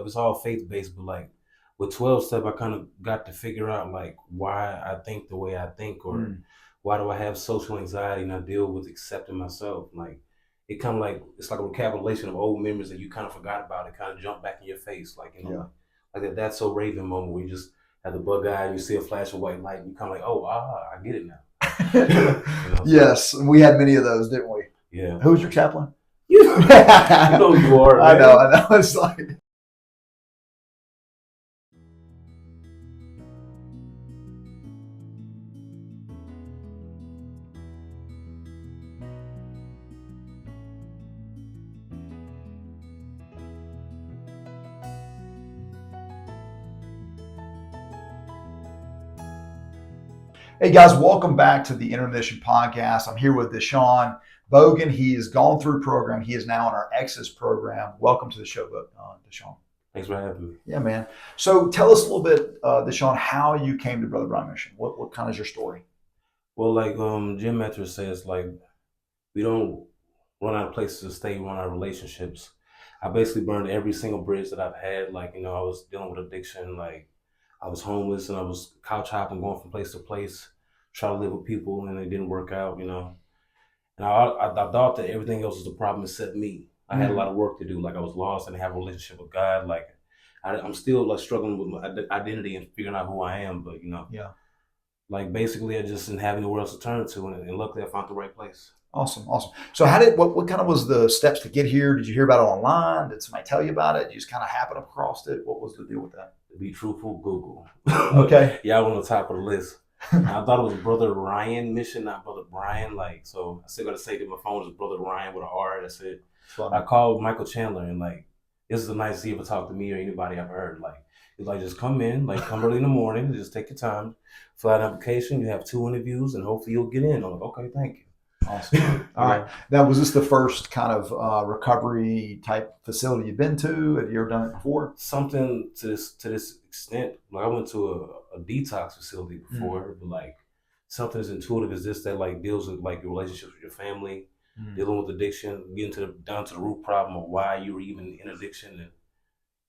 step. It's all faith based, but like with 12 step, I kind of got to figure out like why I think the way I think, or why do I have social anxiety and I deal with accepting myself. Like it kind of like it's like a recapitulation of old memories that you kind of forgot about. It kind of jump back in your face, like like that That's So Raven moment where you just have the bug eye and you see a flash of white light and you kind of like, oh, I get it now. Yes, we had many of those, didn't we? Yeah. Who was your chaplain? You know you are. I Man. know. It's like. Hey guys, welcome back to the Intermission Podcast. I'm here with Deshayne Bogan. He has gone through program. He is now in our Exodus program. Welcome to the show, Deshayne. Thanks for having me. Yeah, man. So tell us a little bit, Deshayne, how you came to Brother Bryan Mission. What kind is your story? Well, like Jim Metzer says, like we don't run out of places to stay, we run out of relationships. I basically burned every single bridge that I've had. Like, I was dealing with addiction, like I was homeless and I was couch hopping, going from place to place, trying to live with people, and it didn't work out, And I thought that everything else was a problem except me. I had a lot of work to do. Like I was lost and I didn't have a relationship with God. Like I'm still like struggling with my identity and figuring out who I am. But like basically I just didn't have anywhere else to turn to, and luckily I found the right place. Awesome. So what kind of was the steps to get here? Did you hear about it online? Did somebody tell you about it? Did you just kind of happen across it? What was the deal with that? To be truthful, Google. Okay. Yeah, I was on the top of the list. I thought it was Brother Ryan Mission, not Brother Bryan. Like, so I still got to say that my phone is Brother Ryan with an R. That's it. I called Michael Chandler and like, this is the nicest he ever talked to me or anybody I've heard. Like, he's like, just come in, like come early in the morning, just take your time, fill out an application. You have 2 interviews and hopefully you'll get in. I'm like, okay, thank you. Awesome. All right. Now, was this the first kind of recovery type facility you've been to? Have you ever done it before? Something to this extent. Like I went to a detox facility before, but like something as intuitive as this that like deals with like your relationships with your family, dealing with addiction, getting down to the root problem of why you were even in addiction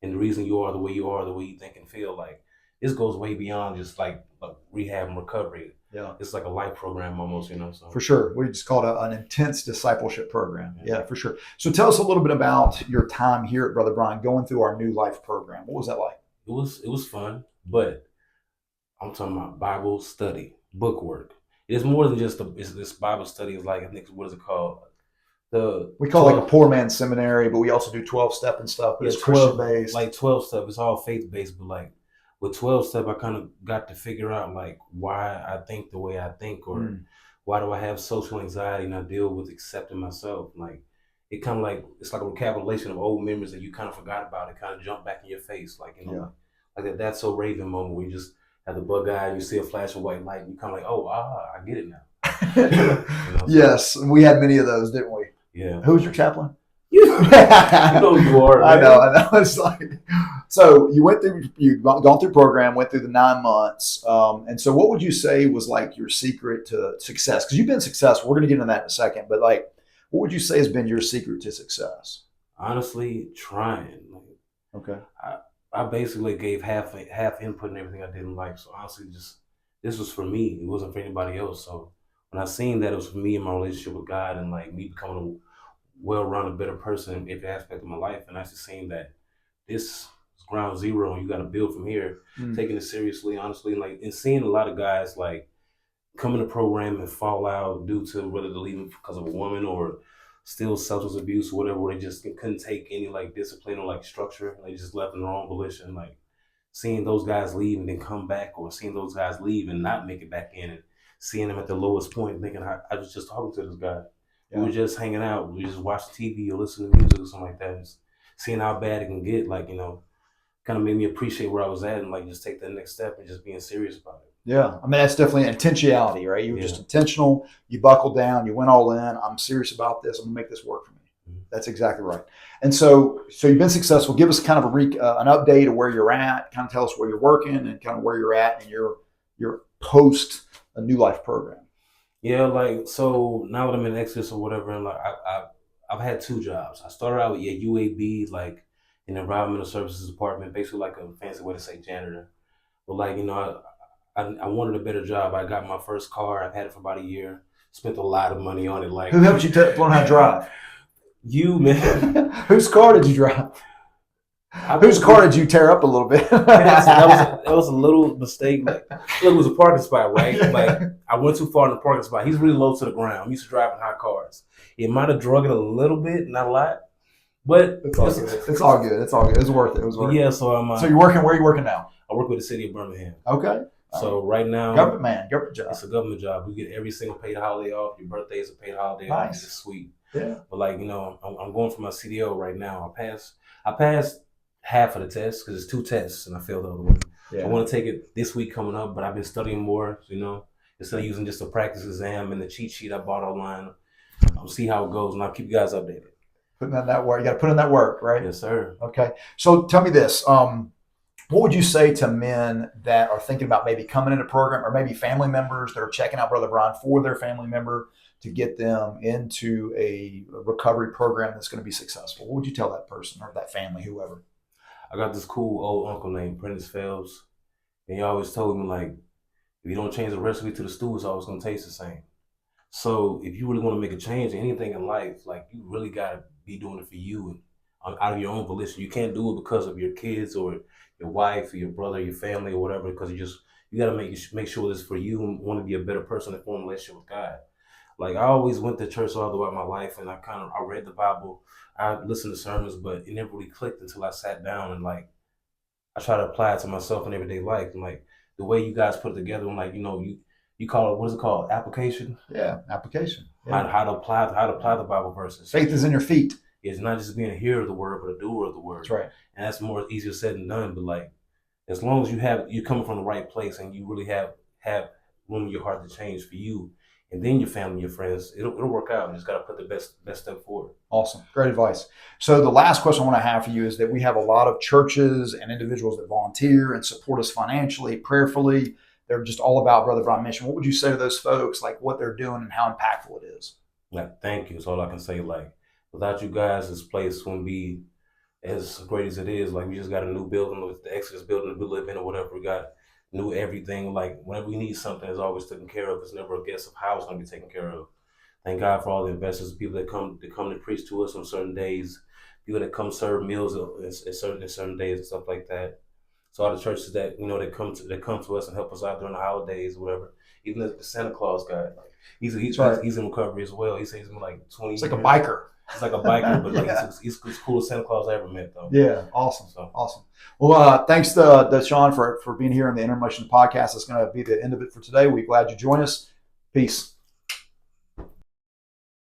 and the reason you are the way you are, the way you think and feel. Like this goes way beyond just like rehab and recovery. Yeah, it's like a life program almost, So. For sure, we just call it an intense discipleship program. Yeah, for sure. So tell us a little bit about your time here at Brother Bryan, going through our new life program. What was that like? It was fun, but I'm talking about Bible study, book work. It's more than just this Bible study. Is like I think what is it called? We call it like a poor man's seminary, but we also do 12-step and stuff. But it's Christian based. Like 12 step, it's all faith based, but like. With 12 step, I kind of got to figure out like why I think the way I think, or why do I have social anxiety and I deal with accepting myself. Like it kind of like it's like a recapitulation of old memories that you kind of forgot about. It kind of jump back in your face, like like That's So Raven moment where you just have the bug eye and you see a flash of white light and you kind of like, oh, I get it now. Yes, we had many of those, didn't we? Yeah. Who was your chaplain? You know you are. Man. I know. It's like, so you've gone through program, went through the 9 months. And so what would you say was like your secret to success? Because you've been successful. We're going to get into that in a second. But like, what would you say has been your secret to success? Honestly, trying. Okay. I basically gave half input in everything I did in life. So honestly, this was for me. It wasn't for anybody else. So when I seen that it was for me and my relationship with God and like me becoming a well-rounded, better person in every aspect of my life, and I just seen that this is ground zero and you got to build from here, taking it seriously, honestly, and seeing a lot of guys like come in the program and fall out due to whether they're leaving because of a woman or still substance abuse or whatever, where they just couldn't take any like discipline or like structure, they just left in their own volition. Like seeing those guys leave and then come back, or seeing those guys leave and not make it back in, and seeing them at the lowest point, thinking I was just talking to this guy. We were just hanging out. We just watched TV or listening to music or something like that. Just seeing how bad it can get, like, kind of made me appreciate where I was at and like just take that next step and just being serious about it. Yeah. I mean, that's definitely intentionality, right? You were just intentional. You buckled down. You went all in. I'm serious about this. I'm going to make this work for me. That's exactly right. And so you've been successful. Give us kind of an update of where you're at. Kind of tell us where you're working and kind of where you're at in your post a New Life program. Yeah, like, so now that I'm in Exodus or whatever, and like I've had 2 jobs. I started out with UAB, like in the environmental services department, basically like a fancy way to say janitor. But like, I wanted a better job. I got my first car. I've had it for about a year. Spent a lot of money on it. Like, who helped you learn how to drive? You, man. Whose car did you drive? Whose car did you tear up a little bit? that was a little mistake. Like, look, it was a parking spot, right? Like, I went too far in the parking spot. He's really low to the ground. I'm used to driving high cars. It might have drug it a little bit, not a lot, but it's all good. It's all good. It's all good. It was worth it. It was worth it. Yeah. So I'm. So you're working. Where are you working now? I work with the city of Birmingham. Okay. So right now, government job. It's a government job. We get every single paid holiday off. Your birthday is a paid holiday off. Nice. It's sweet. Yeah. But like, I'm going for my CDO right now. I passed half of the tests because it's 2 tests and I failed the other one. Yeah. I want to take it this week coming up, but I've been studying more, instead of using just a practice exam and the cheat sheet I bought online. I'll see how it goes and I'll keep you guys updated. Putting in that work. You got to put in that work, right? Yes, sir. Okay. So tell me this. What would you say to men that are thinking about maybe coming in a program, or maybe family members that are checking out Brother Bryan for their family member to get them into a recovery program that's going to be successful? What would you tell that person or that family, whoever? I got this cool old uncle named Prentice Phelps, and he always told me, like, if you don't change the recipe to the stew, it's always going to taste the same. So if you really want to make a change in anything in life, like, you really got to be doing it for you and out of your own volition. You can't do it because of your kids or your wife or your brother, your family or whatever, because you got to make sure this for you and want to be a better person and form a relationship with God. Like, I always went to church all throughout my life, and I read the Bible, I listened to sermons, but it never really clicked until I sat down and like I try to apply it to myself in everyday life. And like the way you guys put it together, and like, you call it, what is it called? Application? Yeah, application. Yeah. How to apply the Bible verses. Faith is in your feet. It's not just being a hearer of the word, but a doer of the word. That's right. And that's more easier said than done. But like, as long as you're coming from the right place and you really have room in your heart to change for you, and then your family, your friends, it'll work out. You just got to put the best step forward. Awesome. Great advice. So the last question I want to have for you is that we have a lot of churches and individuals that volunteer and support us financially, prayerfully. They're just all about Brother Bryan Mission. What would you say to those folks, like what they're doing and how impactful it is? Like, thank you. That's all I can say. Like, without you guys, this place wouldn't be as great as it is. Like, we just got a new building with the Exodus building that we live in or whatever. We got new everything. Like, whenever we need something, it's always taken care of. It's never a guess of how it's going to be taken care of. Thank God for all the investors, people that come to preach to us on certain days, people that come serve meals at certain days and stuff like that. So all the churches that that come to us and help us out during the holidays or whatever. Even the Santa Claus guy, like he's in recovery as well. He says he's been like 20 It's years. like a biker. It's like a biker, but like he's the coolest Santa Claus I ever met, though. Yeah, awesome. So. Awesome. Well, thanks to Deshayne for being here on the Intermission Podcast. That's going to be the end of it for today. We're glad you joined us. Peace.